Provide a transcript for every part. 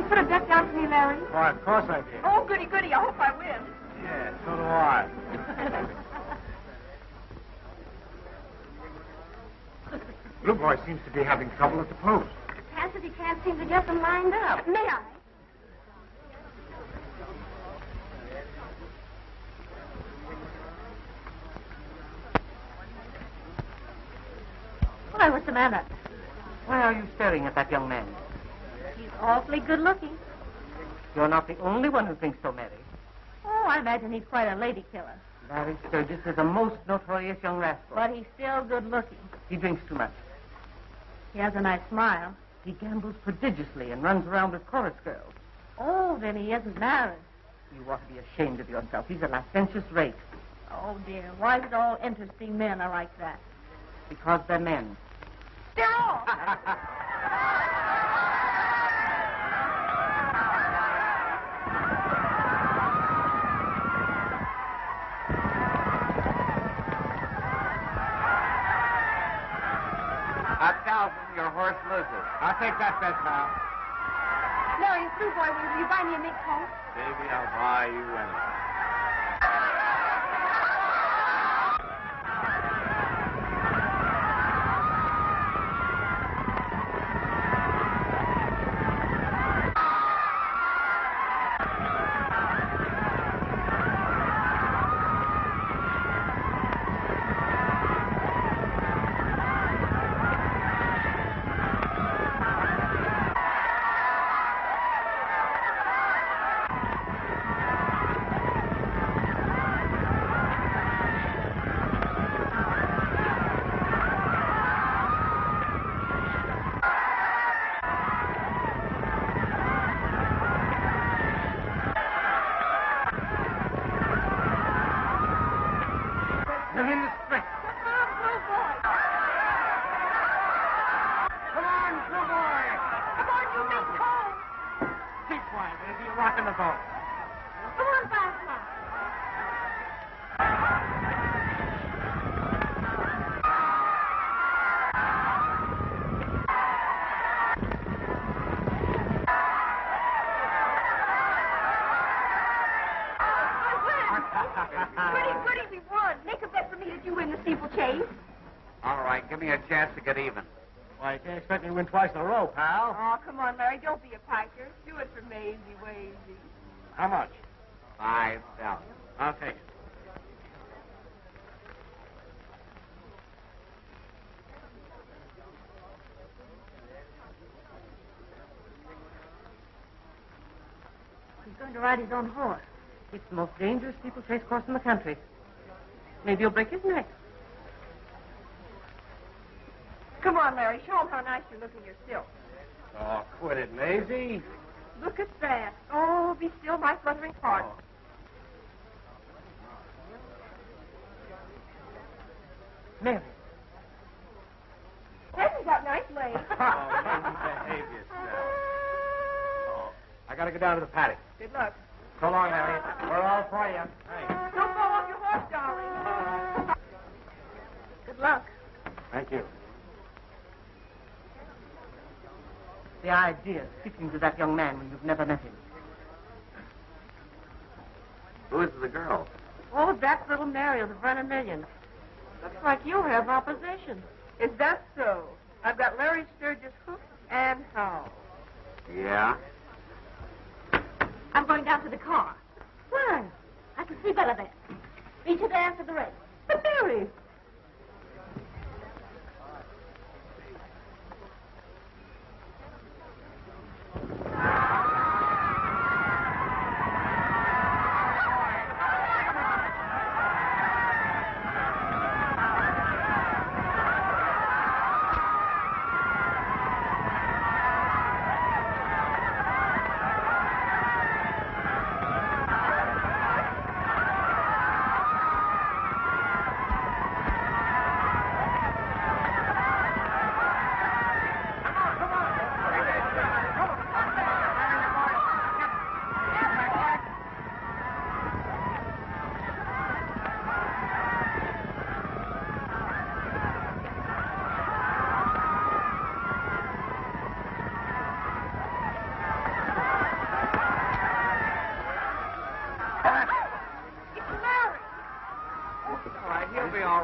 put a bet down for me, Larry? Why, of course I did. Oh, goody, goody. I hope I win. Yeah, so do I. Blue Boy seems to be having trouble at the post. Cassidy can't seem to get them lined up. May I? Why, what's the matter? Why are you staring at that young man? He's awfully good looking. You're not the only one who thinks so, Mary. Oh, I imagine he's quite a lady killer. Larry Sturgis is a most notorious young rascal. But he's still good looking. He drinks too much. He has a nice smile. He gambles prodigiously and runs around with chorus girls. Oh, then he isn't married. You ought to be ashamed of yourself. He's a licentious rake. Oh, dear. Why is it all interesting men are like that? Because they're men. They're all. Your horse loses. I'll take that bet, pal. Larry, it's Blue Boy. Will you buy me a mink coat? Baby, I'll buy you anything. They're in the street. Come on, Blue Boy. Come on, Blue Boy. Come on, you mink coat. Keep quiet, baby. You're rocking the boat. Come on, Firefly. Goody, we won. Make a bet for me that you win the steeplechase. All right, give me a chance to get even. Why, you can't expect me to win twice in a row, pal. Oh, come on, Larry. Don't be a piker. Do it for Maisie Wazy. How much? 5,000. I'll take it. He's going to ride his own horse. It's the most dangerous steeplechase course in the country. Maybe you'll break his neck. Come on, Larry. Show him how nice you look in your silk. Oh, quit it, Maisie. Look at that. Oh, be still, my fluttering heart. Oh. Mary. Hasn't got nice legs. Behave yourself. Oh, I gotta go down to the paddock. Good luck. So long, Harriet. We're all for you. Hey. Don't fall off your horse, darling. Good luck. Thank you. The idea of speaking to that young man when you've never met him. Who is the girl? Oh, that's little Mary of the Vernon Million. Looks like you have opposition. Is that so? I've got Larry Sturgis hooked and how? Yeah? I'm going down to the car. Why? I can see better there. Meet you there after the race. But Mary!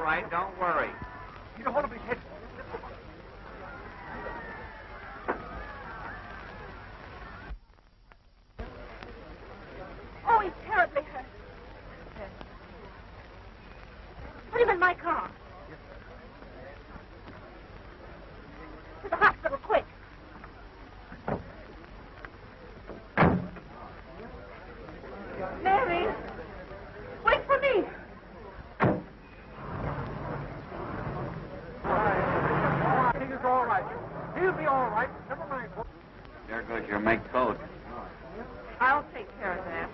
right. Don't worry. Get a hold of his head. Oh, he's terribly hurt. Put him in my car. To the hospital, quick. Mary, wait for me. He's all right. He'll be all right. Never mind. There goes your mink coat. I'll take care of that.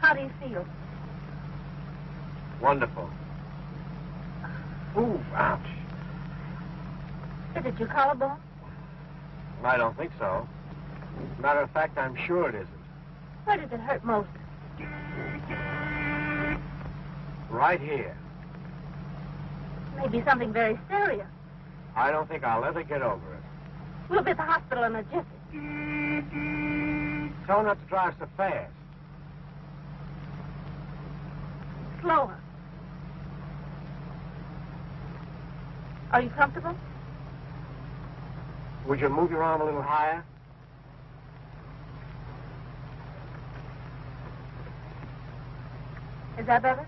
How do you feel? Wonderful. Ooh, ouch. Is it your collarbone? I don't think so. Matter of fact, I'm sure it isn't. Where does it hurt most? Right here. Maybe something very serious. I don't think I'll ever get over it. We'll be at the hospital in a jiffy. Tell her not to drive so fast. Slower. Are you comfortable? Would you move your arm a little higher? Is that better?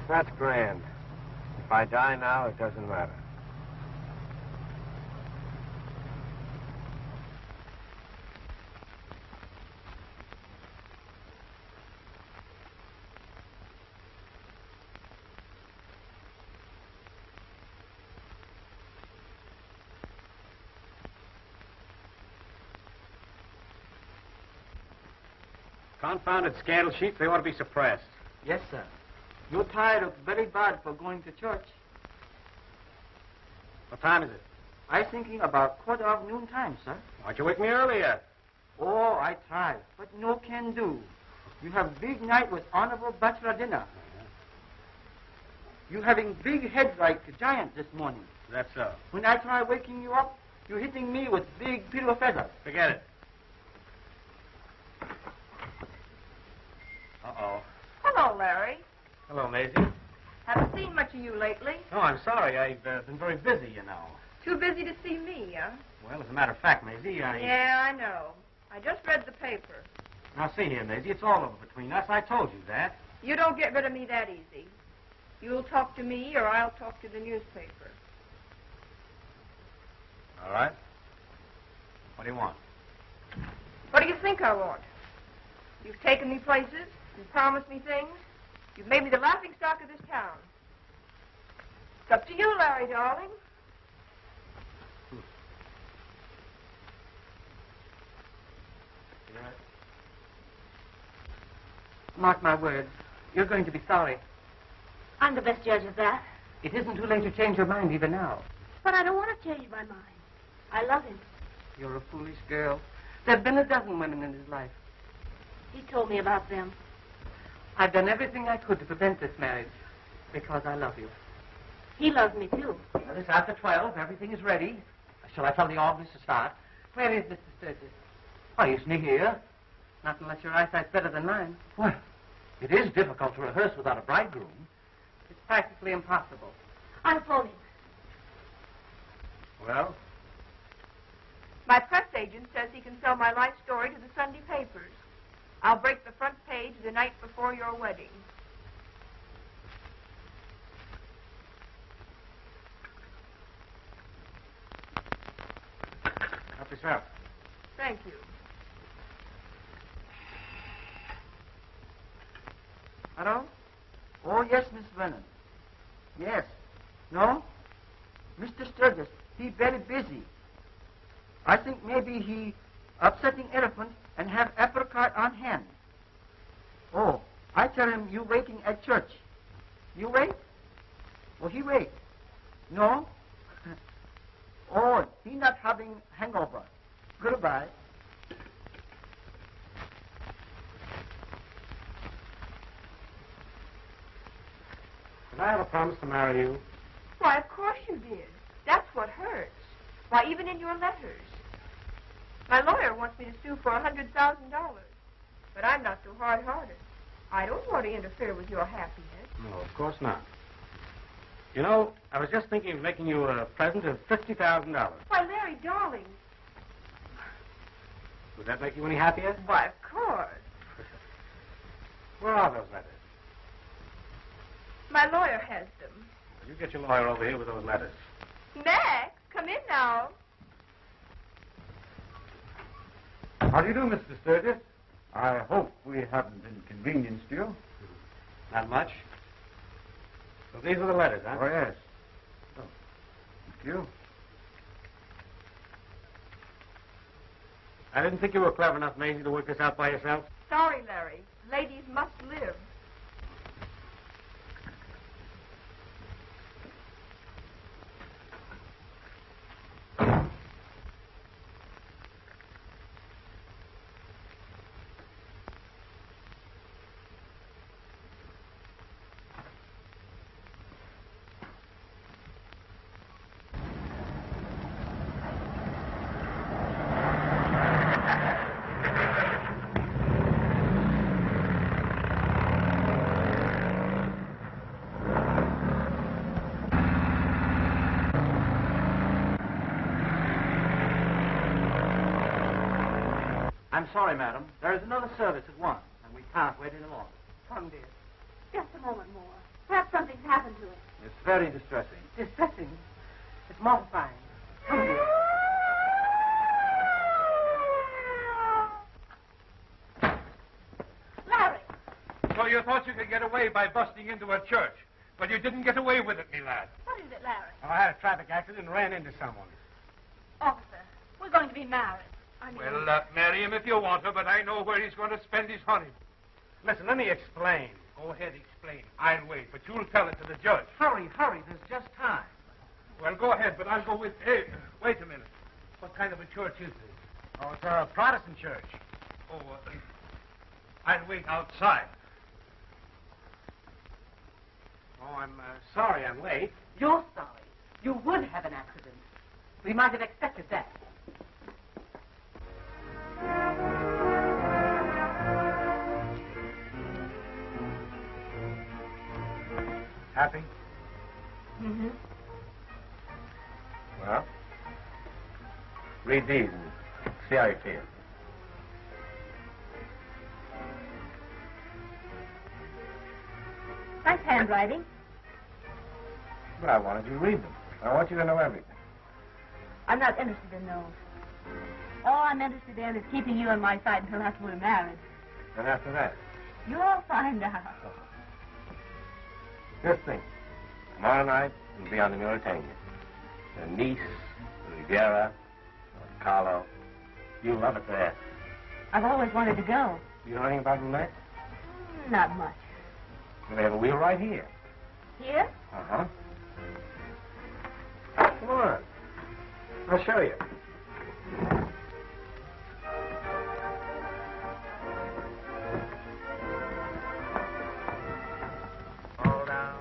That's grand. If I die now, it doesn't matter. Confounded scandal sheets, they ought to be suppressed. Yes, sir. Your tie looks very bad for going to church. What time is it? I thinking about quarter of noon time, sir. Why'd you wake me earlier? Oh, I try, but no can do. You have big night with honorable bachelor dinner. You having big head like a giant this morning. That's so. When I try waking you up, you hitting me with big pillow feather. Forget it. Uh-oh. Hello, Larry. Hello, Maisie. Haven't seen much of you lately. Oh, I'm sorry. I've been very busy, you know. Too busy to see me, huh? Well, as a matter of fact, Maisie, Yeah, I know. I just read the paper. Now, see here, Maisie, it's all over between us. I told you that. You don't get rid of me that easy. You'll talk to me or I'll talk to the newspaper. All right. What do you want? What do you think I want? You've taken me places. You've promised me things. You've made me the laughing stock of this town. It's up to you, Larry, darling. Mark my words. You're going to be sorry. I'm the best judge of that. It isn't too late to change your mind even now. But I don't want to change my mind. I love him. You're a foolish girl. There have been a dozen women in his life. He told me about them. I've done everything I could to prevent this marriage because I love you. He loves me, too. Well, it's after 12. Everything is ready. Shall I tell the organist to start? Where is Mr. Sturgis? Why, isn't he here? Not unless your eyesight's better than mine. Well, it is difficult to rehearse without a bridegroom. It's practically impossible. I'll phone him. Well? My press agent says he can sell my life story to the Sunday papers. I'll break the front page the night before your wedding. Help yourself. Thank you. Hello? Oh, yes, Miss Vernon. Yes. No? Mr. Sturgis, he very busy. I think maybe he upsetting elephant and have apricot on hand. Oh, I tell him you waiting at church. You wait? Oh, he wait. No? Oh, he not having hangover. Goodbye. Did I have a promise to marry you? Why, of course you did. That's what hurts. Why, even in your letters. My lawyer wants me to sue for $100,000. But I'm not so hard-hearted. I don't want to interfere with your happiness. No, of course not. You know, I was just thinking of making you a present of $50,000. Why, Larry, darling. Would that make you any happier? Why, of course. Where are those letters? My lawyer has them. You get your lawyer over here with those letters. Max, come in now. How do you do, Mr. Sturgis? I hope we haven't inconvenienced you. Not much. So these are the letters, huh? Oh, yes. Oh, thank you. I didn't think you were clever enough, Maisie, to work this out by yourself. Sorry, Larry. Ladies must live. I'm sorry, madam. There is another service at 1, and we can't wait any longer. Come, dear. Just a moment more. Perhaps something's happened to him. It's very distressing. Distressing. It's mortifying. Come, dear. Larry! So you thought you could get away by busting into a church, but you didn't get away with it, me lad. What is it, Larry? Oh, I had a traffic accident and ran into someone. Officer, we're going to be married. Well, marry him if you want to, but I know where he's going to spend his honeymoon. Listen, let me explain. Go ahead, explain. I'll wait, but you'll tell it to the judge. Hurry, hurry. There's just time. Well, go ahead, but I'll go with... Hey, wait a minute. What kind of a church is this? Oh, it's a Protestant church. Oh, I'll wait outside. Oh, I'm sorry I'm late. You're sorry. You would have an accident. We might have expected that. Happy? Mm-hmm. Well, read these and see how you feel. Nice handwriting. Well, I wanted you to read them. I want you to know everything. I'm not interested in those. All I'm interested in is keeping you on my side until after we're married. And after that, You'll find out. just think. Tomorrow night, we'll be on the Mauritania. The Nice, the Riviera, Monte Carlo. You'll love it there. I've always wanted to go. You know anything about roulette? Not much. Well, they have a wheel right here. Here? Uh-huh. Come on. I'll show you. All down.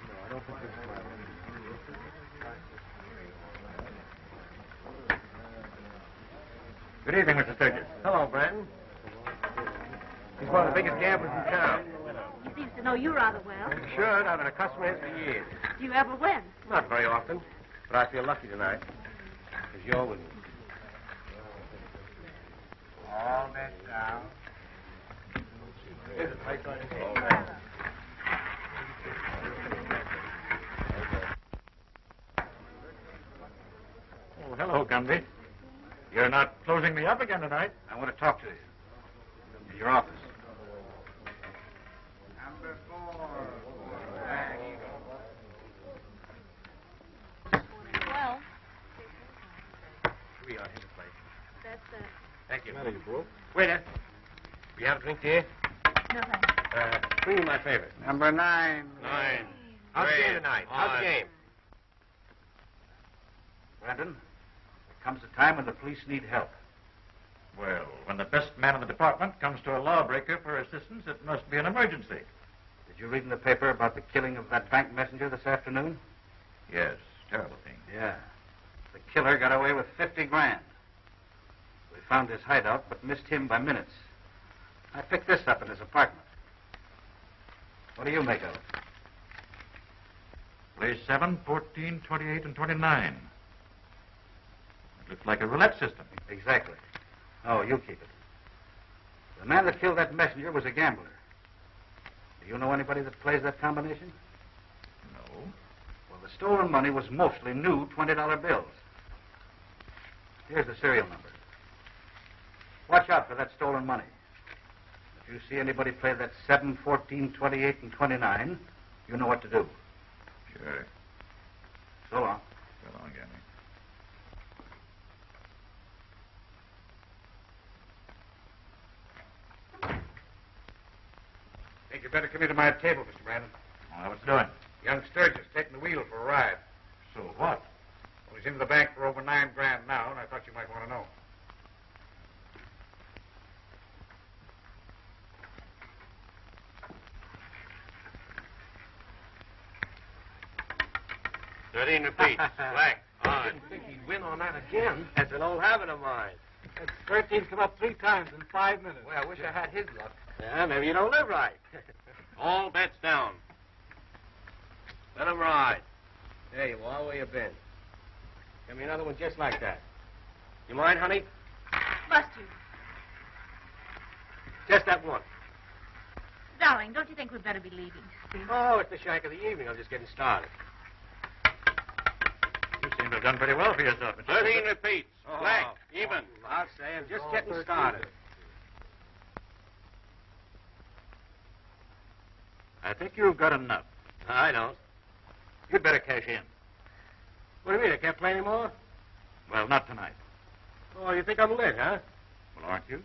No, I don't think this is my one. Good evening, Mr. Sturgis. Hello, Brandon. He's one of the biggest gamblers in town. He seems to know you rather well. You should. I've been a customer of his for years. Do you ever win? Not very often, but I feel lucky tonight. Because you're with me. All that down. Oh, hello, Gumby. You're not closing me up again tonight. I want to talk to you. In your office. Number 4. Well, We are in the place. that's Thank you. What you broke? Waiter, we have a drink here? no thanks. Bring me my favorite. Number 9. 9. How's the game tonight? How's the game? Brandon, there comes a time when the police need help. Well, when the best man in the department comes to a lawbreaker for assistance, it must be an emergency. Did you read in the paper about the killing of that bank messenger this afternoon? Yes, terrible thing. Yeah. The killer got away with 50 grand. We found his hideout, but missed him by minutes. I picked this up in his apartment. What do you make of it? Place 7, 14, 28, and 29. It looks like a roulette system. Exactly. Oh, you keep it. The man that killed that messenger was a gambler. Do you know anybody that plays that combination? No. Well, the stolen money was mostly new $20 bills. Here's the serial number. Watch out for that stolen money. If you see anybody play that 7, 14, 28, and 29, you know what to do. Sure. So long. So long, Gammy. Think you better come into my table, Mr. Brandon. Well, what's it doing? Young Sturgis taking the wheel for a ride. So what? Well, he's into the bank for over $9 grand now, and I thought you might want to know. Repeat. Black. On. I didn't think he'd win on that again. That's an old habit of mine. That's 13 come up 3 times in 5 minutes. Well, I wish I had his luck. Yeah, maybe you don't live right. All bets down. Let him ride. There you are. Where you been? Give me another one just like that. You mind, honey? Bust you. Just that one. Darling, don't you think we'd better be leaving? Oh, it's the shank of the evening. I'm just getting started. You seem to have done pretty well for yourself, Mr. 13 repeats. Black. Even. I'll say I'm just getting started. I think you've got enough. I don't. You'd better cash in. What do you mean? I can't play anymore? Well, not tonight. Oh, you think I'm lit, huh? Well, aren't you?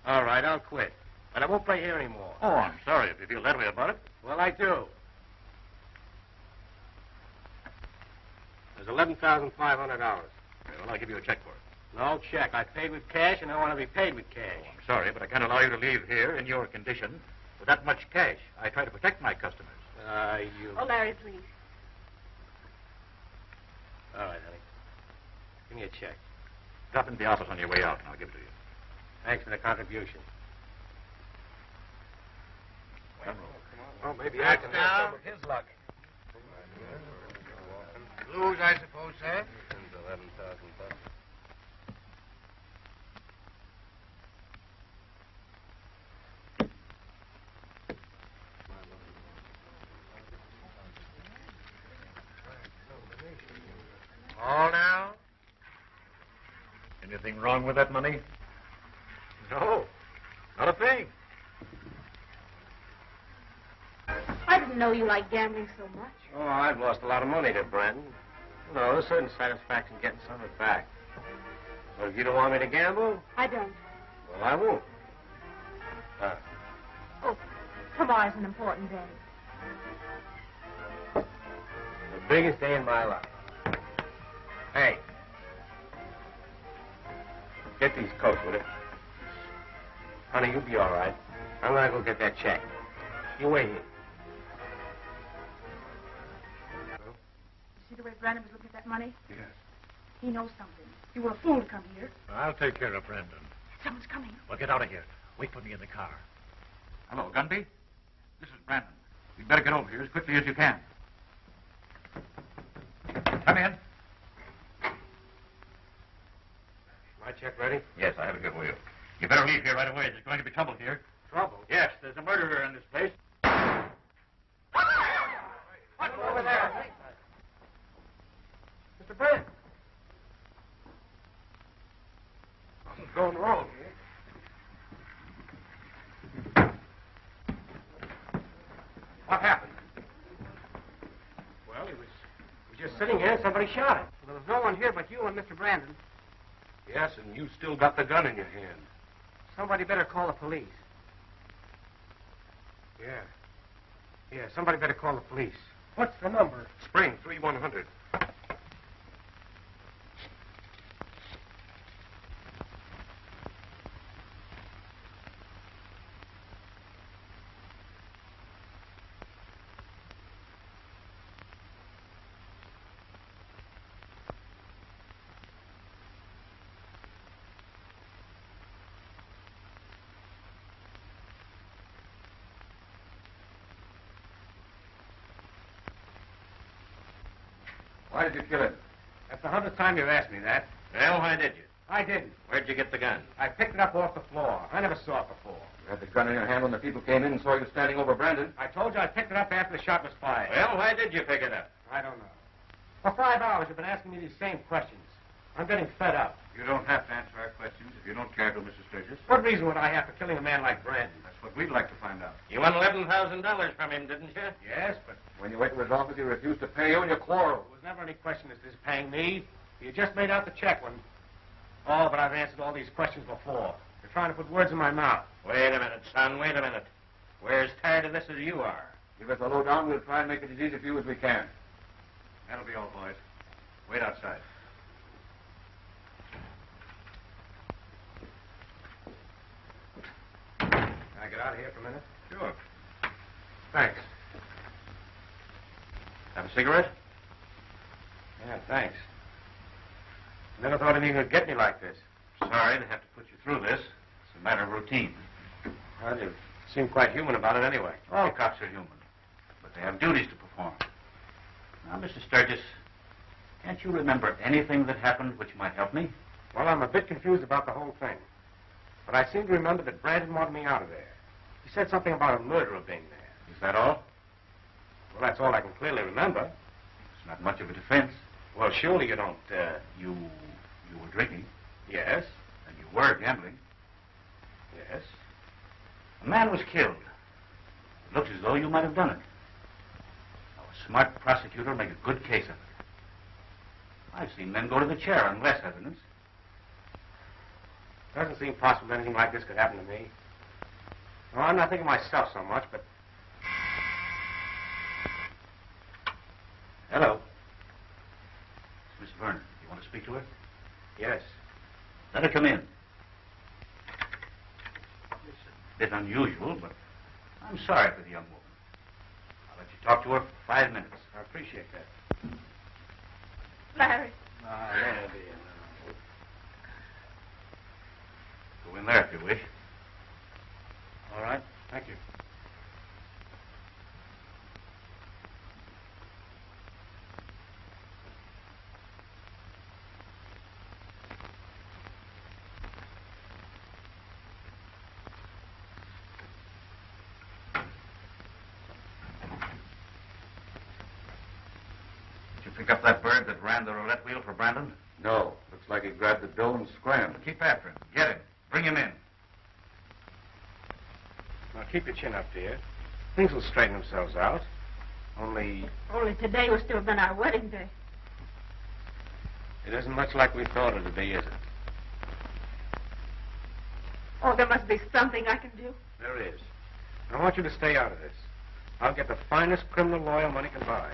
All right, I'll quit. But I won't play here anymore. Oh, I'm sorry if you feel that way about it. Well, I do. There's $11,500. Well, I'll give you a check for it. No check. I paid with cash, and I want to be paid with cash. Oh, I'm sorry, but I can't allow you to leave here in your condition with that much cash. I try to protect my customers. You... Oh, Larry, please. All right, honey. Give me a check. Drop into the office on your way out, and I'll give it to you. Thanks for the contribution. Oh, maybe I can have some of his luck. Lose, I suppose, sir? $11,000. All now? Anything wrong with that money? No, not a thing. I didn't know you liked gambling so much. Oh, I've lost a lot of money to Brandon. No, there's certain satisfaction getting some of it back. But if you don't want me to gamble, I don't. well, I won't. Oh, tomorrow's an important day. The biggest day in my life. Hey. Get these coats, will you? Honey, you'll be all right. I'm going to go get that check. You wait here. See the way Brandon was looking at that money? Yes. He knows something. You were a fool to come here. I'll take care of Brandon. Someone's coming. Well, get out of here. Wait for me in the car. Hello, Gunby. This is Brandon. You'd better get over here as quickly as you can. Come in. My check ready? Yes, I have it here for you. You better leave here right away. There's going to be trouble here. Trouble? Yes, there's a murderer in this place. What's over there? Mr. Brent. Something's going wrong here. What happened? Well, he was just sitting here and somebody shot him. Well, there was no one here but you and Mr. Brandon. Yes, and you still got the gun in your hand. Somebody better call the police. Yeah, somebody better call the police. What's the number? Spring 3100. Why did you kill him? That's the 100th time you've asked me that. Well, why did you? I didn't. Where'd you get the gun? I picked it up off the floor. I never saw it before. You had the gun in your hand when the people came in and saw you standing over Brandon. I told you I picked it up after the shot was fired. Well, why did you pick it up? I don't know. For 5 hours, you've been asking me these same questions. I'm getting fed up. You don't have to answer our questions if you don't care to, Mr. Sturgis. What reason would I have for killing a man like Brandon? That's what we'd like to find out. You won $11,000 from him, didn't you? Yes, but When you went to his office, he refused to pay you and you quarreled. there was never any question as to his paying me. You just made out the check when... Oh, but I've answered all these questions before. You're trying to put words in my mouth. Wait a minute, son. Wait a minute. We're as tired of this as you are. Give us a lowdown. We'll try and make it as easy for you as we can. That'll be all, boys. Wait outside. Can I get out of here for a minute? Sure. Thanks. Have a cigarette? Yeah, thanks. Never thought anything would get me like this. Sorry to have to put you through this. It's a matter of routine. Well, you seem quite human about it anyway. All cops are human, but they have duties to perform. Now, Mr. Sturgis, can't you remember anything that happened which might help me? Well, I'm a bit confused about the whole thing. But I seem to remember that Brandon wanted me out of there. He said something about a murderer being there. Is that all? Well, that's all I can clearly remember. It's not much of a defense. Well, surely you don't, You were drinking, Yes. and you were gambling. Yes. A man was killed. It looks as though you might have done it. Now, a smart prosecutor will make a good case of it. I've seen men go to the chair on less evidence. Doesn't seem possible anything like this could happen to me. Well, I'm not thinking of myself so much, but... Hello. Miss Vernon, you want to speak to her? Yes. Let her come in. It's a bit unusual, but I'm sorry for the young woman. I'll let you talk to her for 5 minutes. I appreciate that. Larry. Ah, there, dear. Go in there if you wish. All right. Thank you. Did you pick up that bird that ran the roulette wheel for Brandon? No. Looks like he grabbed the dough and scrambled. Keep after him. Get him. Bring him in. Now, keep your chin up, dear. Things will straighten themselves out. Only Today will still been our wedding day. it isn't much like we thought it would be, is it? Oh, there must be something I can do. There is. I want you to stay out of this. I'll get the finest criminal lawyer money can buy.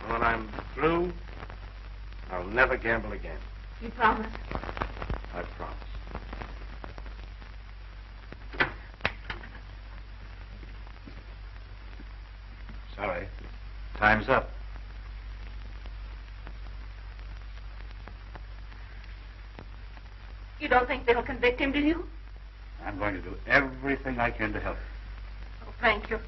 And when I'm through, I'll never gamble again. You promise? I promise. Sorry. Time's up. You don't think they'll convict him, do you? I'm going to do everything I can to help you. Oh, thank you.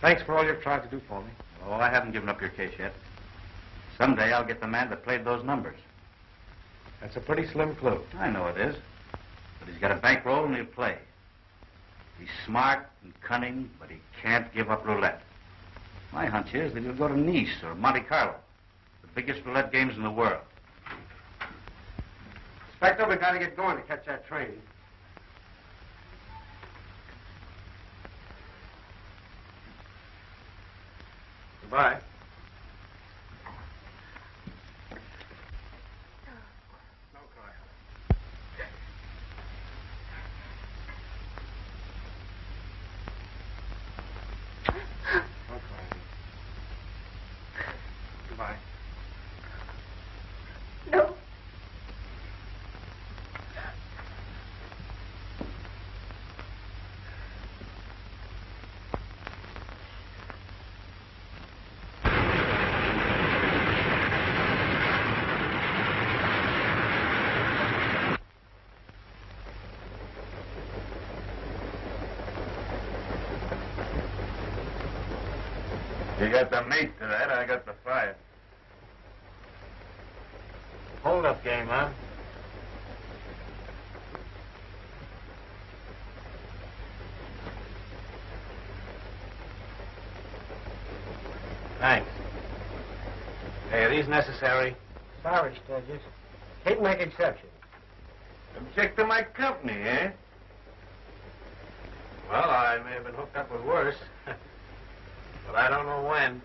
Thanks for all you've tried to do for me. Oh, I haven't given up your case yet. Someday I'll get the man that played those numbers. That's a pretty slim clue. I know it is. But he's got a bankroll and he'll play. He's smart and cunning, but he can't give up roulette. My hunch is that he'll go to Nice or Monte Carlo, the biggest roulette games in the world. Inspector, we got to get going to catch that train. Goodbye. Don't cry. Don't cry. Goodbye. No. You got the meat to that, I got the fire. Hold up game, huh? Thanks. Hey, are these necessary? Sorry, Sturgis. Can't make exceptions. Object to my company, eh? Well, I may have been hooked up with worse. But I don't know when.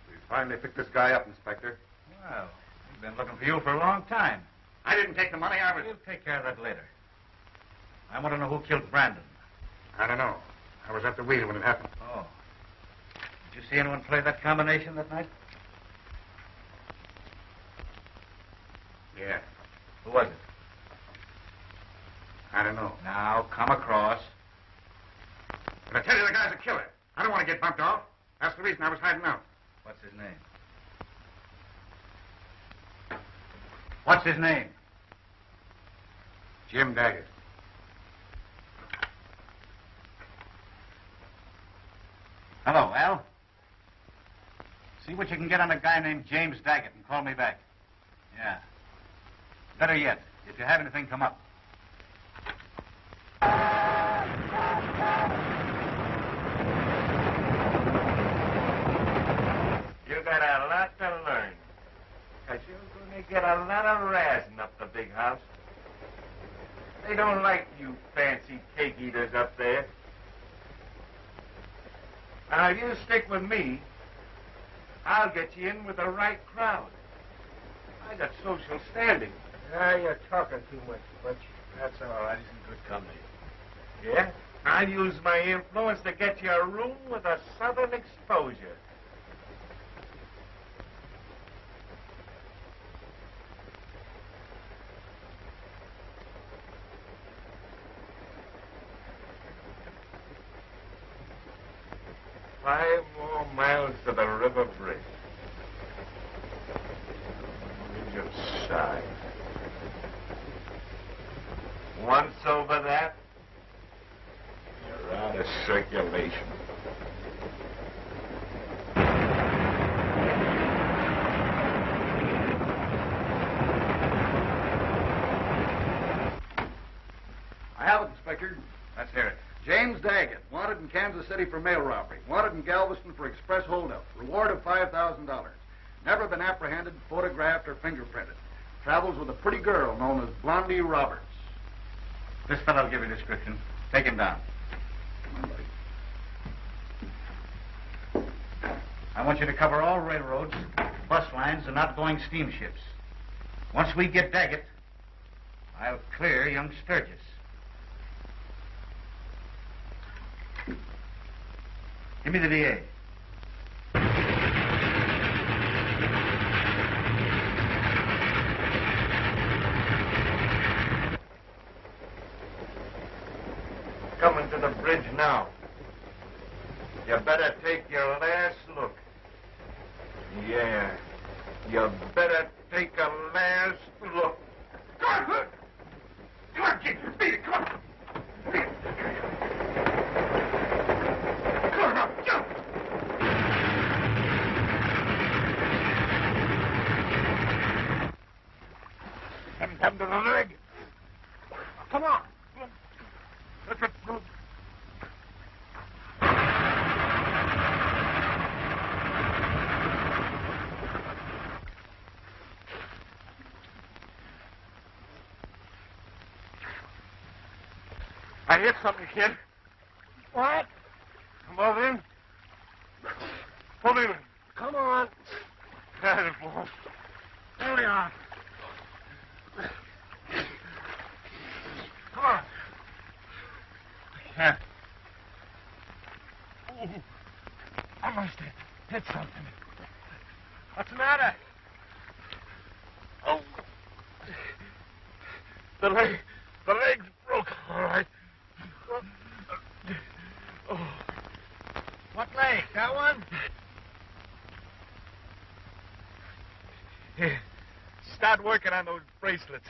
We finally picked this guy up, Inspector. Well, we've been looking for you for a long time. I didn't take the money. We'll take care of that later. I want to know who killed Brandon. I don't know. I was at the wheel when it happened. Oh. Did you see anyone play that combination that night? Yeah. Who was it? I don't know. Now, come across. But I tell you, the guy's a killer. I don't want to get bumped off. That's the reason I was hiding out. What's his name? What's his name? Jim Daggett. Hello, Al. See what you can get on a guy named James Daggett and call me back. Yeah. Better yet, if you have anything come up. You got a lot to learn. Because you're going to get a lot of razzing up the big house. They don't like you fancy cake eaters up there. Now, if you stick with me, I'll get you in with the right crowd. I got social standing. Ah, you're talking too much, Butch. That's all right. He's in good company. Yeah? I'll use my influence to get you a room with a southern exposure. Five more miles to the river bridge. Bridge of Sighs. Once over that, you're out of circulation. I have it, Inspector. Let's hear it. James Daggett, wanted in Kansas City for mail robbery. Wanted in Galveston for express holdup. Reward of $5,000. Never been apprehended, photographed, or fingerprinted. Travels with a pretty girl known as Blondie Roberts. This fellow'll give you a description. Take him down. Come on, buddy. I want you to cover all railroads, bus lines, and outgoing steamships. Once we get Daggett, I'll clear young Sturgis. Give me the DA. Coming to the bridge now. You better take your last look. Yeah. You better take a last look. Come on, come on, kid. Beat it, come on. Beat it. Come on, now, jump. Haven't come to the leg. Come on. Let's go. I hit something, kid. What? Come on in. Pull in. Come on. That is boy. There we are. Come on. I can't. Oh, I must have hit something. What's the matter? Oh. The leg's broke, all right. Oh. What leg? That one? Here, start working on those bracelets.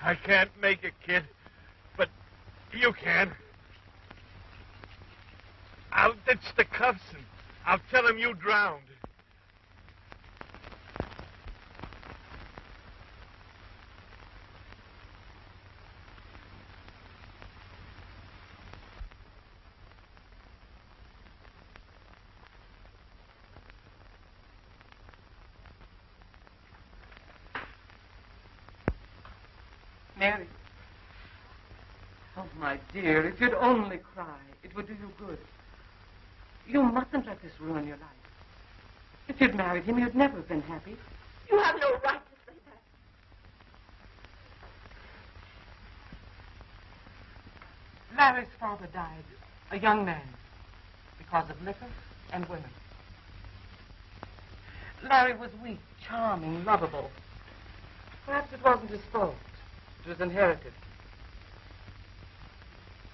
I can't make it, kid, but you can. I'll ditch the cuffs and I'll tell him you drowned. Mary. Oh, my dear, if you'd only cry, it would do you good. You mustn't let this ruin your life. If you'd married him, you'd never have been happy. You have no right to say that. Larry's father died, a young man, because of liquor and women. Larry was weak, charming, lovable. Perhaps it wasn't his fault. It was inherited.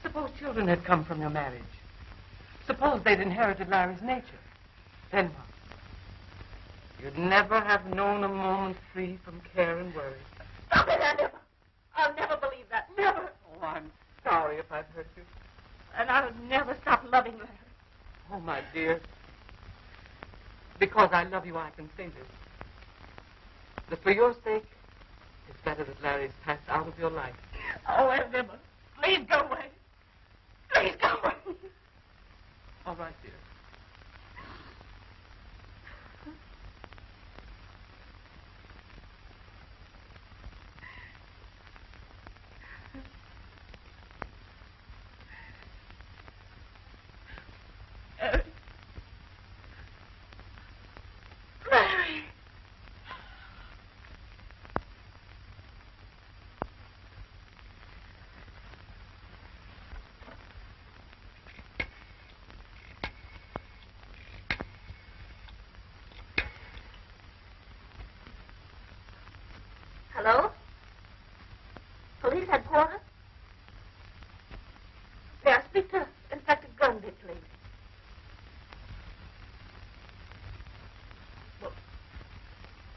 Suppose children had come from your marriage. Suppose they'd inherited Larry's nature. Then what? You'd never have known a moment free from care and worry. Stop it, I'll never believe that. Never. Oh, I'm sorry if I've hurt you. And I'll never stop loving Larry. Oh, my dear. Because I love you, I can say this. That for your sake, it's better that Larry's passed out of your life. Oh, Emma, please go away. Please go away. All right, dear. Larry. Hello? Police headquarters? May I speak to Inspector Grundy, please? Well,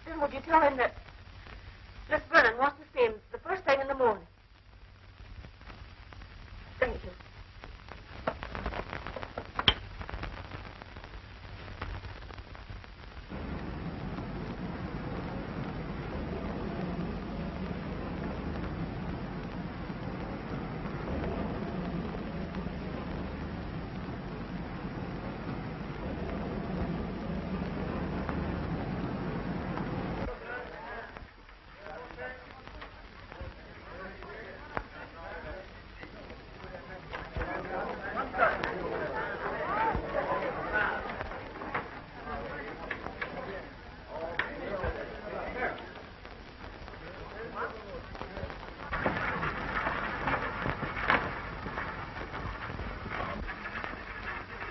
then would you tell him that Miss Vernon wants to see him the first thing in the morning? Thank you.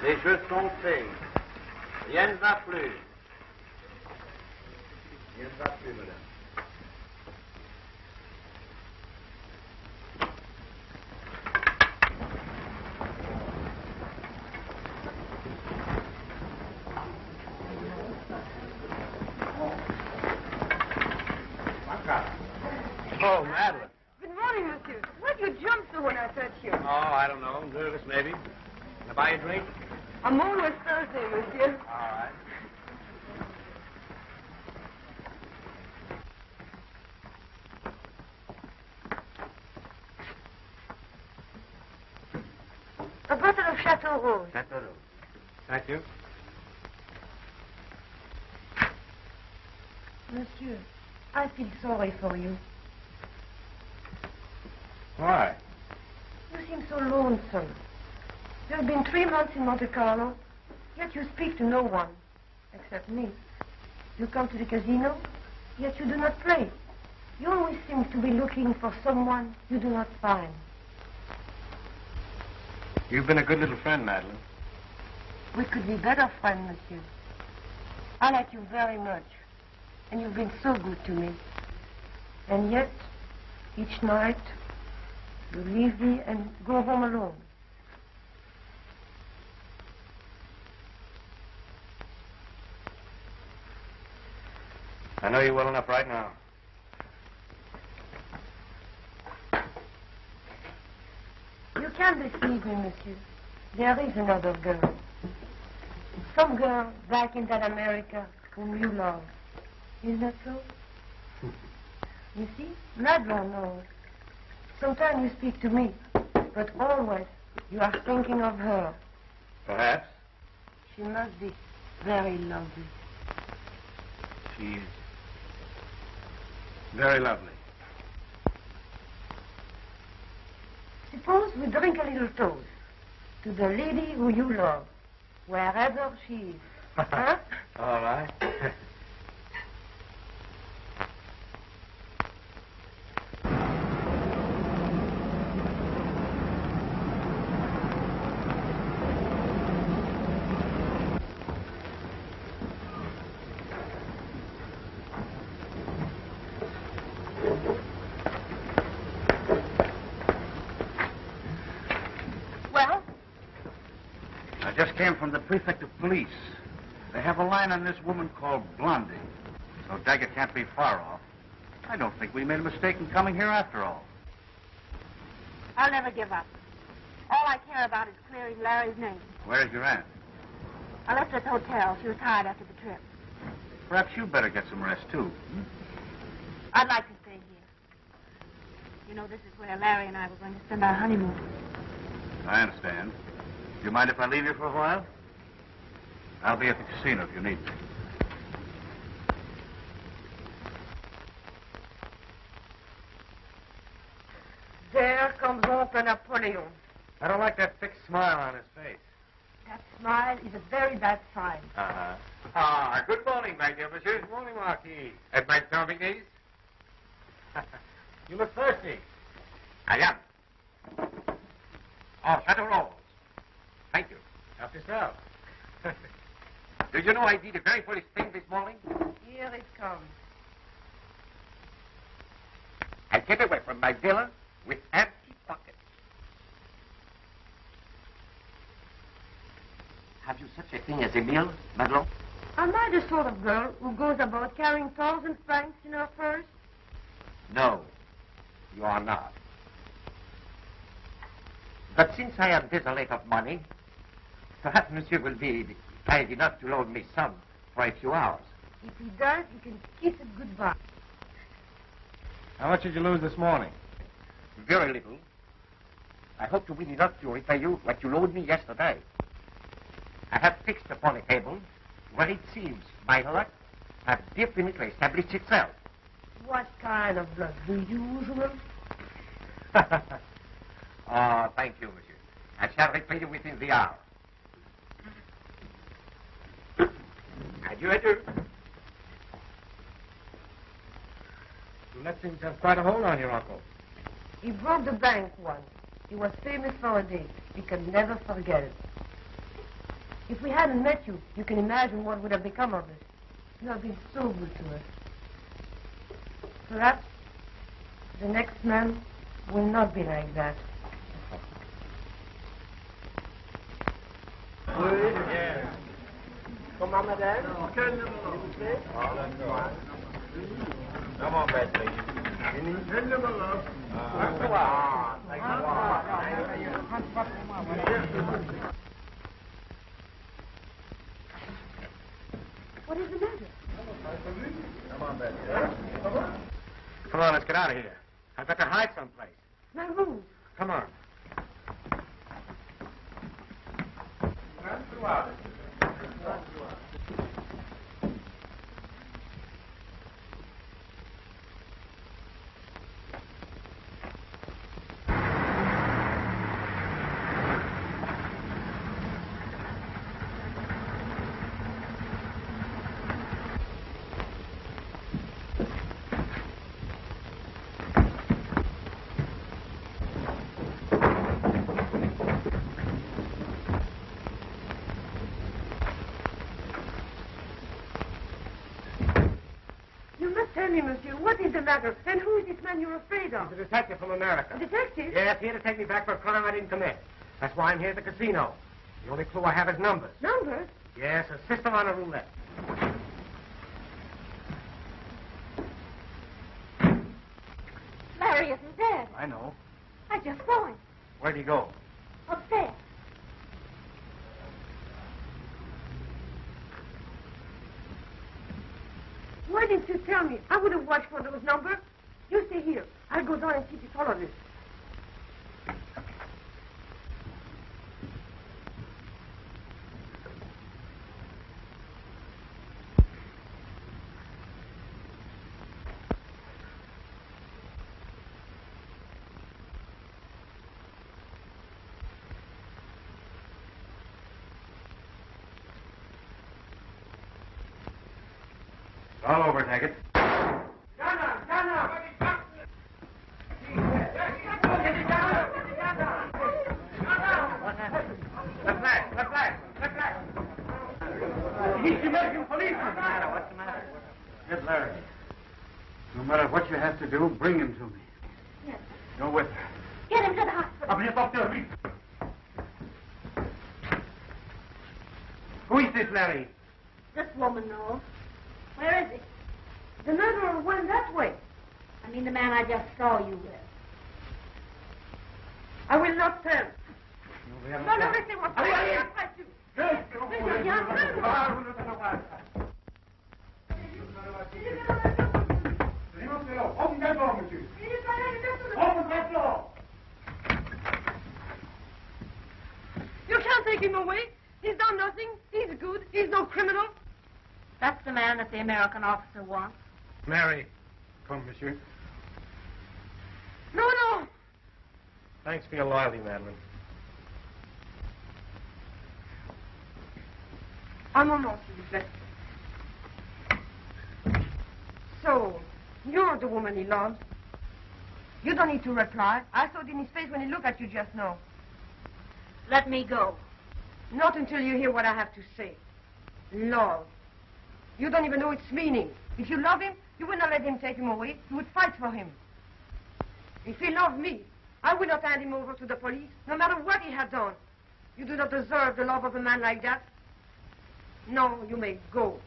Les jeux sont faits. Rien ne va plus. Rien ne va plus, madame. Oh, Madeline. Good morning, monsieur. Why'd you jump so when I touched you? Oh, I don't know. Nervous, maybe. Can I buy you a drink? I'm always Thursday, monsieur. All right. A bottle of Chateau Rouge. Chateau Rouge. Thank you. Monsieur, I feel sorry for you. Why? You seem so lonesome. You have been 3 months in Monte Carlo, yet you speak to no one, except me. You come to the casino, yet you do not play. You always seem to be looking for someone you do not find. You've been a good little friend, Madeline. We could be better friends, monsieur. I like you very much, and you've been so good to me. And yet, each night, You leave me and go home alone. I know you well enough right now. You can't deceive me, monsieur. There is another girl. Some girl back in that America whom you love. Is that so? You see, Madelon knows. Sometimes you speak to me, but always you are thinking of her. Perhaps. She must be very lovely. She's very lovely. Suppose we drink a little toast to the lady who you love, wherever she is. Huh? All right. Well, I just came from the prefect of police. They have a line on this woman called Blondie. So Daggett can't be far off. I don't think we made a mistake in coming here after all. I'll never give up. All I care about is clearing Larry's name. Where's your aunt? I left her at the hotel. She was tired after the trip. Perhaps you better get some rest, too. I'd like to stay here. You know, this is where Larry and I were going to spend our honeymoon. I understand. Do you mind if I leave you for a while? I'll be at the casino if you need me. there comes Uncle Napoleon. I don't like that fixed smile on his face. That smile is a very bad sign. Ah, good morning, my dear monsieur. Good morning, Marquis. At my serving days? You look thirsty. I am. Oh, Chateau Rose. Thank you. Help yourself. Do you know I did a very foolish thing this morning? Here it comes. I came away from my villa with empty pockets. Have you such a thing as a meal, Madelon? Am I the sort of girl who goes about carrying 1,000 francs in her purse? No, you are not. But since I am desolate of money, perhaps monsieur will be kind enough to loan me some for a few hours. If he does, you can kiss it goodbye. How much did you lose this morning? Very little. I hope to win enough to repay you what you loaned me yesterday. I have fixed upon a table where it seems my luck has definitely established itself. What kind of blood? The usual? Oh, thank you, monsieur. I shall repay you within the hour. Adieu, adieu. That seems to have quite a hold on your uncle. He broke the bank once. He was famous for a day. He can never forget it. If we hadn't met you, you can imagine what would have become of us. You have been so good to us. Perhaps the next man will not be like that. Comment, madame? Come on, Betsy. What is the matter? Come on, let's get out of here. I've got to hide someplace. My room. Come on. What is the matter? And who is this man you're afraid of? He's a detective from America. A detective? Yes, here to take me back for a crime I didn't commit. That's why I'm here at the casino. The only clue I have is numbers. Numbers? Yes, a system on a roulette. Larry isn't dead. I know. I just saw him. Where'd he go? Upstairs. Why didn't you tell me? I would have watched for those numbers. You stay here. I'll go down and see if you follow this. All over, Taggart. He's the American policeman. What's the matter? What's the matter? Get Larry. No matter what you have to do, bring him to me. Yes. Go with her. Get him to the hospital. Up here, doctor. Who is this, Larry? This woman knows. Where is he? The murderer went that way. I mean the man I just saw you with. I will not tell. No, listen, what I fight you. You can't take him away. He's done nothing. He's good. He's no criminal. That's the man that the American officer wants. Mary. Come, monsieur. No. Thanks for your loyalty, Madeline. Un moment, s'il vous plaît. So, you're the woman he loves. You don't need to reply. I saw it in his face when he looked at you just now. Let me go. Not until you hear what I have to say. Love. You don't even know its meaning. If you love him, you would not let him take him away. You would fight for him. If he loved me, I would not hand him over to the police, no matter what he had done. You do not deserve the love of a man like that. No, you may go.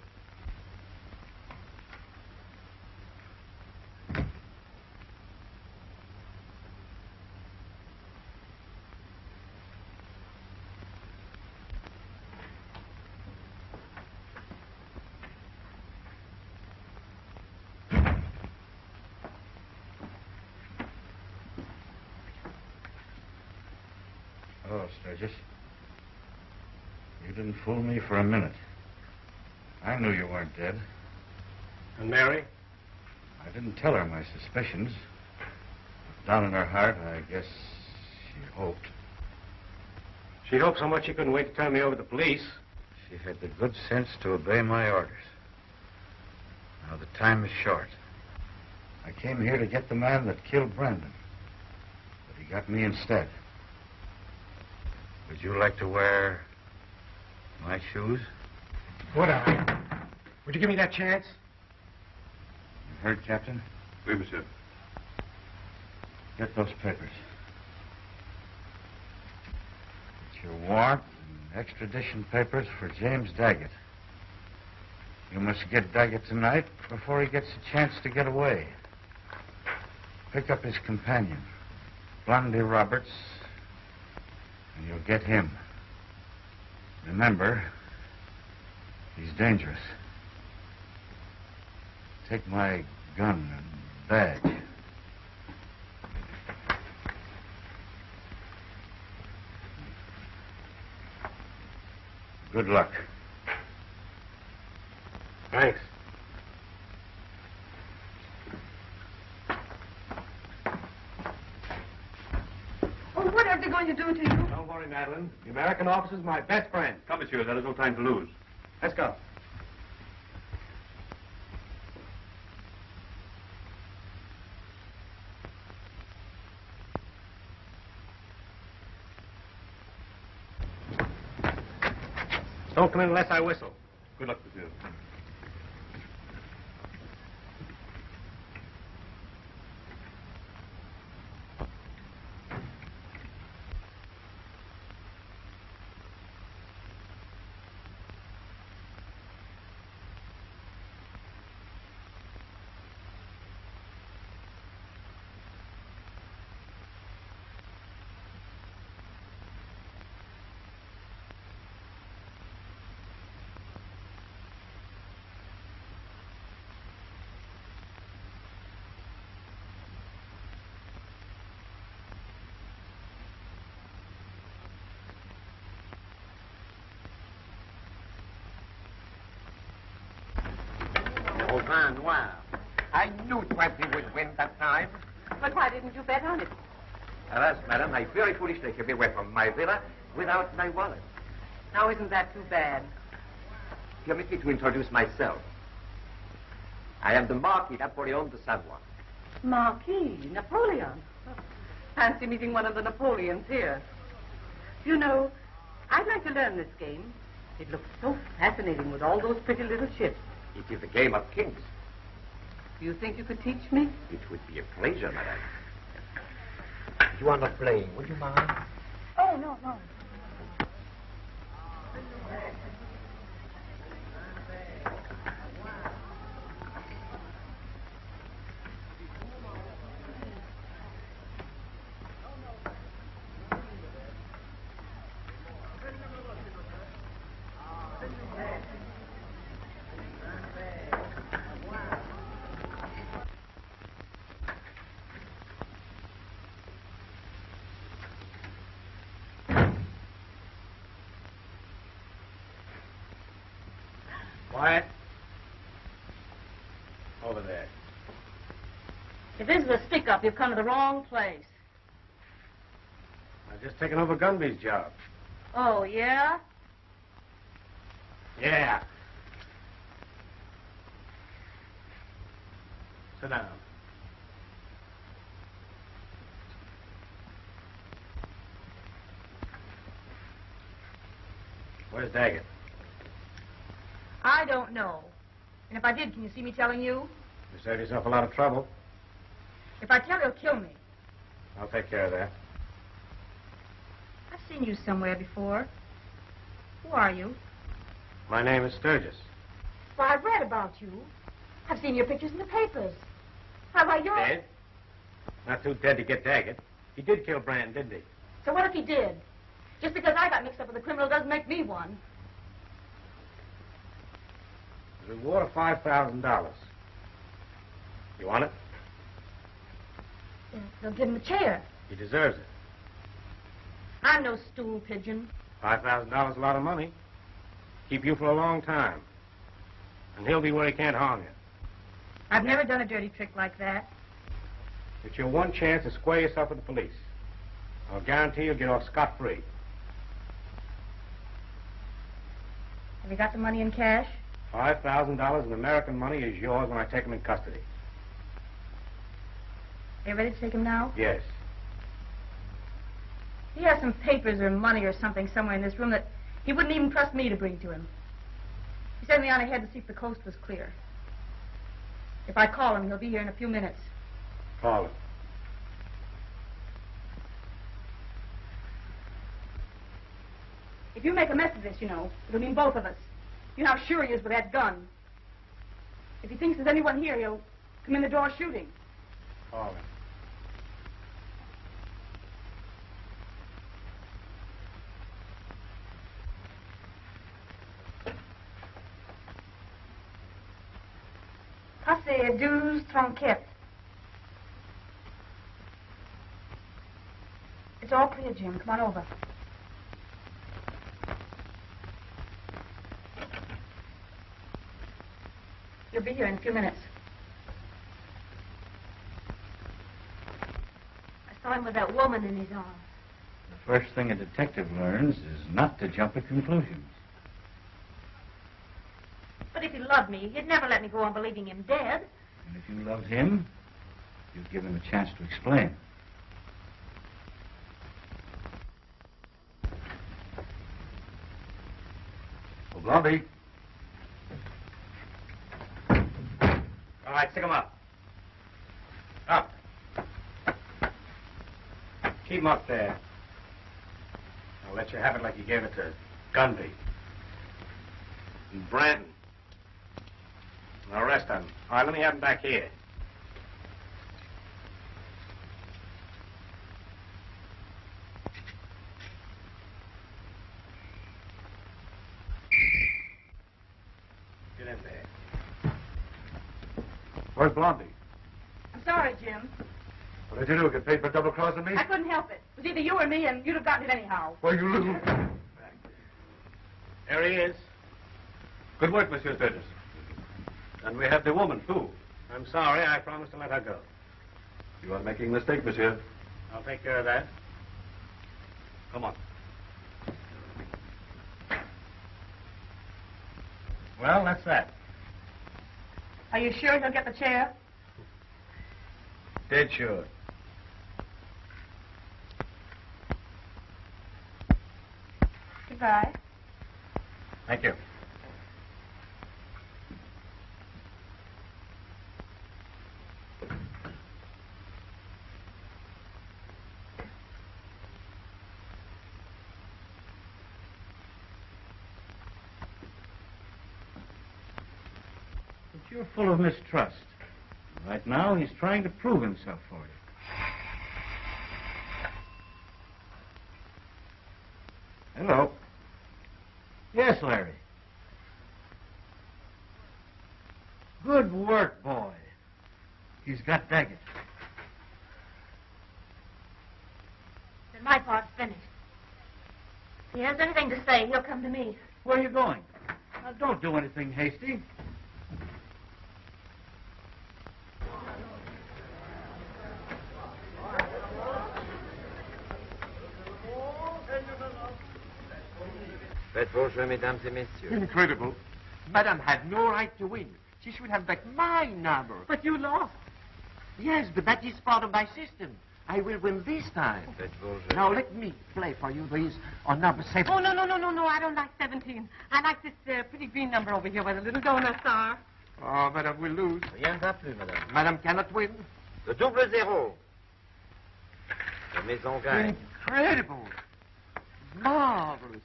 Oh, Sturgis. You didn't fool me for a minute. I knew you weren't dead. And Mary? I didn't tell her my suspicions. Down in her heart, I guess she hoped. She hoped so much she couldn't wait to turn me over to the police. She had the good sense to obey my orders. Now the time is short. I came here to get the man that killed Brandon. But he got me instead. Would you like to wear my shoes? Would I? Would you give me that chance? You heard, Captain? Oui, monsieur. Get those papers. It's your warrant and extradition papers for James Daggett. You must get Daggett tonight before he gets a chance to get away. Pick up his companion, Blondie Roberts, and you'll get him. Remember, he's dangerous. Take my gun and badge. Good luck. Thanks. Oh, what are they going to do to you? Don't worry, Madeline. The American officer's my best friend. Come, monsieur. There is no time to lose. Let's go. Don't come in unless I whistle. Good luck, monsieur. au vin noir. I knew 20 would win that time. But why didn't you bet on it? Alas, madam, I very foolishly came away from my villa without my wallet. Now, isn't that too bad? Permit me to introduce myself. I am the Marquis Napoleon de Savoie. Marquis Napoleon. Fancy meeting one of the Napoleons here. You know, I'd like to learn this game. It looks so fascinating with all those pretty little ships. It is a game of kings. Do you think you could teach me? It would be a pleasure, madam. If you are not playing, would you mind? Oh, no, no. Quiet. Over there. If this is a stick-up, you've come to the wrong place. I've just taken over Gunby's job. Oh, yeah? Yeah. Sit down. Where's Daggett? I don't know. And if I did, can you see me telling you? You saved yourself a lot of trouble. If I tell, he'll kill me. I'll take care of that. I've seen you somewhere before. Who are you? My name is Sturgis. Well, I've read about you. I've seen your pictures in the papers. Why, you're... Dead? Not too dead to get Daggett. He did kill Brand, didn't he? So what if he did? Just because I got mixed up with a criminal doesn't make me one. The reward of $5,000. You want it? Yeah, they'll give him a chair. He deserves it. I'm no stool pigeon. $5,000 is a lot of money. Keep you for a long time. And he'll be where he can't harm you. I've never done a dirty trick like that. It's your one chance to square yourself with the police. I'll guarantee you'll get off scot-free. Have you got the money in cash? $5,000 in American money is yours when I take him in custody. Are you ready to take him now? Yes. He has some papers or money or something somewhere in this room that he wouldn't even trust me to bring to him. He sent me on ahead to see if the coast was clear. If I call him, he'll be here in a few minutes. Call him. If you make a mess of this, you know, it'll mean both of us. You know how sure he is with that gun. If he thinks there's anyone here, he'll come in the door shooting. Call him. Passez 12 Tronquette. It's all clear, Jim. Come on over. He'll be here in a few minutes. I saw him with that woman in his arms. The first thing a detective learns is not to jump at conclusions. But if he loved me, he'd never let me go on believing him dead. And if you loved him, you'd give him a chance to explain. Oh, Blondie. All right, stick him up. Up. Keep him up there. I'll let you have it like you gave it to Gunby. And Branton. Now rest on him. All right, let me have him back here. Get in there. Where's Blondie? I'm sorry, Jim. What did you do? Get paid for double-crossing me? I couldn't help it. It was either you or me, and you'd have gotten it anyhow. Well, you little... There he is. Good work, Monsieur Sturgis. And we have the woman, too. I'm sorry, I promised to let her go. You are making a mistake, monsieur. I'll take care of that. Come on. Well, that's that. Are you sure he'll get the chair? Dead sure. Goodbye. Thank you. But you're full of mistrust. Right now, he's trying to prove himself for you. Hello. Yes, Larry. Good work, boy. He's got Daggett. Then my part's finished. If he has anything to say, he'll come to me. Where are you going? Now, don't do anything hasty. Faites vos jeux, mesdames et messieurs. Incredible. Madame had no right to win. She should have back my number. But you lost. Yes, but that is part of my system. I will win this time. Faites vos jeux. Now let me play for you these on number 7. Oh, no. I don't like 17. I like this pretty green number over here where the little donuts are. Oh, Madame will lose. Rien ne va plus, madame. Madame cannot win. Le double zéro. La maison gagne. Incredible. Marvelous.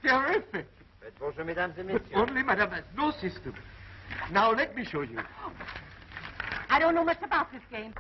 Terrific. Faites vos jeux, mesdames et But messieurs. only Madame has no system. Now let me show you. I don't know much about this game.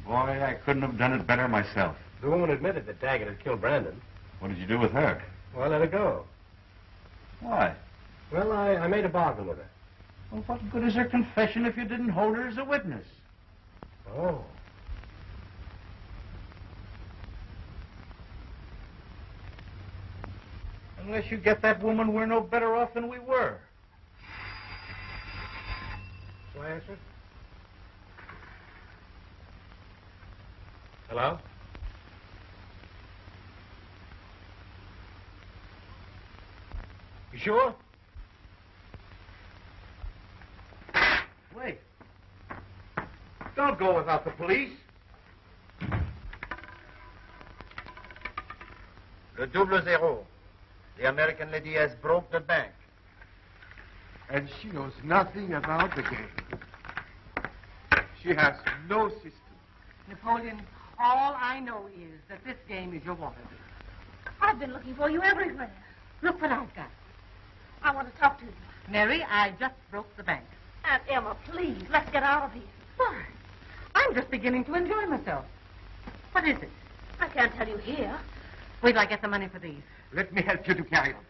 Boy, I couldn't have done it better myself. The woman admitted that Daggett had killed Brandon. What did you do with her? Well, I let her go. Why? Well, I made a bargain with her. Well, what good is her confession if you didn't hold her as a witness? Oh. Unless you get that woman, we're no better off than we were. Shall I answer it? Hello? You sure? Wait. Don't go without the police. Le double zéro. The American lady has broke the bank. And she knows nothing about the game. She has no system. Napoleon, all I know is that this game is your water. I've been looking for you everywhere. Look what I've got. I want to talk to you. Mary, I just broke the bank. Aunt Emma, please, let's get out of here. Why? I'm just beginning to enjoy myself. What is it? I can't tell you here. Wait till I get the money for these. Let me help you to carry on.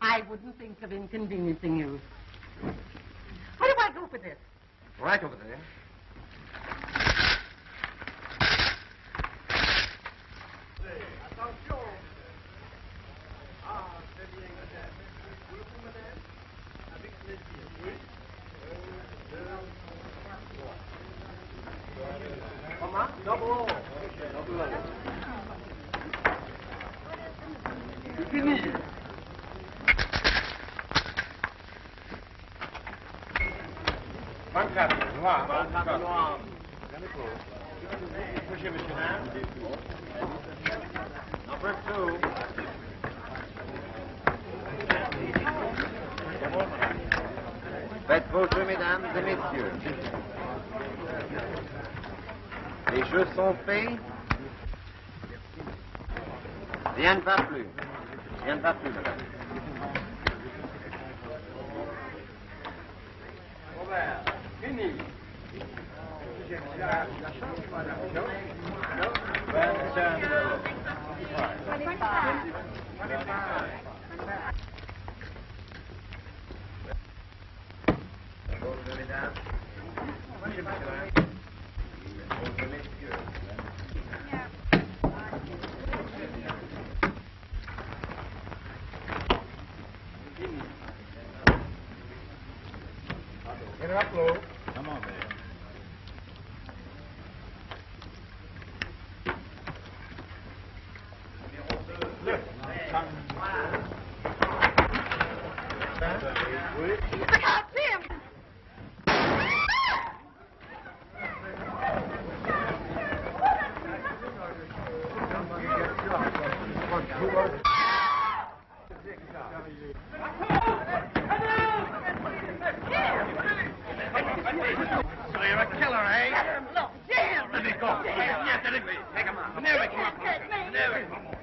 I wouldn't think of inconveniencing you. Where do I go for this? Right over there. Number 2. Faites vos jeux, mesdames et messieurs. Les jeux sont faits. Rien ne va plus. Rien ne va plus, madame. Get her up, Lou. Come on, baby. Look out, Jim! So you're a killer, eh? Look, Jim! Let me go. Yes, let me. Take him out. Never come up. Never come up.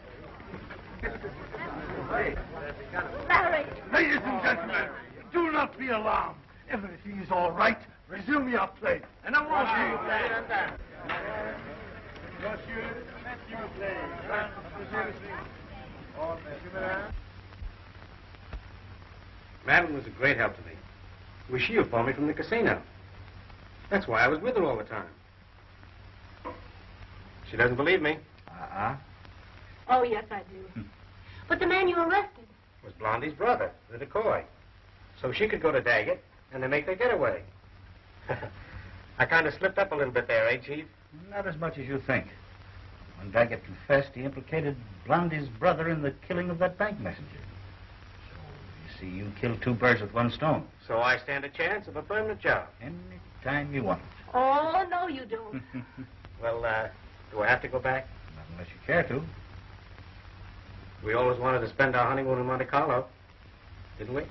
Larry! Ladies and gentlemen, do not be alarmed. Everything is all right. Resume your play. And I want you. Madeline was a great help to me. It was she who phoned me from the casino. That's why I was with her all the time. She doesn't believe me. Oh, yes, I do. But the man you arrested. Was Blondie's brother, the decoy. So she could go to Daggett and then make their getaway. I kind of slipped up a little bit there, eh, Chief? Not as much as you think. When Daggett confessed, he implicated Blondie's brother in the killing of that bank messenger. So, you see, you killed two birds with one stone. So I stand a chance of a permanent job. Any time you want it. Oh, no, you don't. Well, do I have to go back? Not unless you care to. We always wanted to spend our honeymoon in Monte Carlo, didn't we?